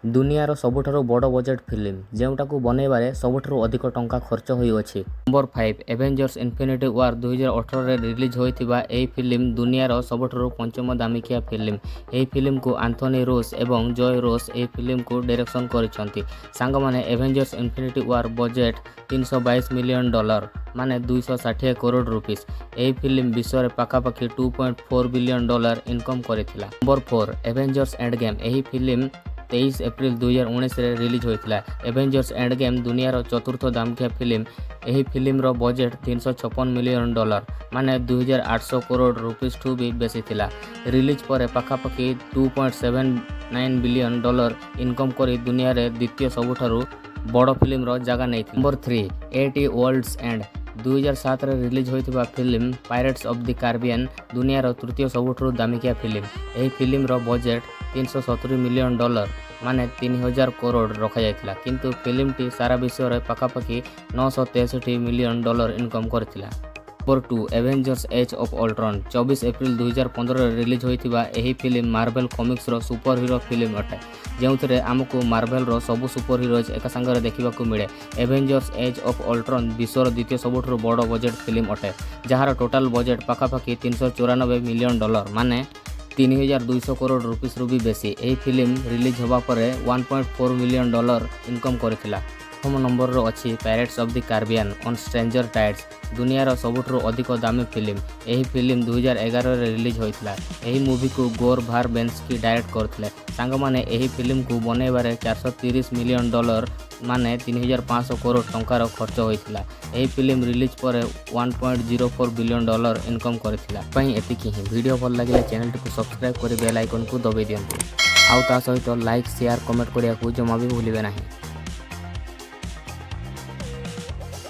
दुनियार सबुठारु बड़ budget film जोटाकू बनैबारे सबुठारु अधिक टंका खर्च होइअछि। नंबर 5 एवेंजर्स इन्फिनिटी वार 2018 रे रिलीज होइथिबा एही फिल्म दुनियार सबुठारु पंचम दामिकिया फिल्म। एही फिल्म को आंथोनी रोस एवं जॉय रोस एही फिल्म को डायरेक्शन करिसंती। सांग माने Avengers Infinity War budget $322 million माने 260 करोड़ रुपीस। एही फिल्म विश्व रे पाखापाखि $2.4 बिलियन इनकम करिथिला। नंबर 4 एवेंजर्स एंड गेम एही फिल्म 23 एप्रिल 2019 रे रिलीज होइथिला। एवेंजर्स एंड गेम दुनियार चतुर्थ दामिकिया फिल्म। एही फिल्म रो बजेट $356 मिलियन माने 2800 करोड़ रुपीस ठू भी बेसी थिला। रिलीज पर पाखापाखि $2.79 बिलियन इनकम करी दुनिया रे द्वितीय सबुठारु बड़ फिल्म रो जगह नै। नंबर 3 80 वर्ल्ड्स एंड 2007 रे रिलीज होइथिबा film Pirates of the Caribbean दुनियार तृतीय सबुठारु दामिकिया फिल्म। एही फिल्म रो बजेट $370 मिलियन माने 3000 करोड़ रखा जायतिला, किंतु फिल्मटी सारा विश्व रे पाखापाखि $963 मिलियन इनकम करथिला। Number 2 Avengers Age of Ultron 24 April 2015 रे रिलीज होइथिबा एही फिल्म मार्वेल कॉमिक्स रो सुपर हीरो फिल्म अटे, जेउथरे आमको मार्वेल रो सबु सुपर हीरोज एका संगरे देखिबाकू मिले। एवेंजर्स एज ऑफ अल्ट्रॉन विश्वर द्वितीय सबुठारु बड़ बजेट फिल्म अटे, जहार टोटल बजेट पाखापाखि $394 मिलियन माने 3200 करोड़ रुपीस रु भी बेसी। एही फिल्म रिलीज होबा परे $1.4 मिलियन इनकम करिथिला। प्रथम नंबर रो अछि pirates of the Caribbean on stranger tides दुनियार सबुठारु अधिक दामी फिल्म। एही फिल्म 2011 रे रिलीज होइथिला। एही मूवी को गोर भार बेंस्की डायरेक्ट करथिले। सांग माने एही फिल्म को बनैबारे $430 मिलियन माने 3500 करोड़ टंकार खर्च होइथिला। एही फिल्म रिलीज पर $1.04 बिलियन इनकम करथिला। पई एतिकी ही वीडियो भल लागिले चैनल को सब्सक्राइब करि बेल आइकन को दबाइ दियंतु। आउ ता सहित लाइक शेयर कमेंट करिया को जमा भी भूलिबे नाही।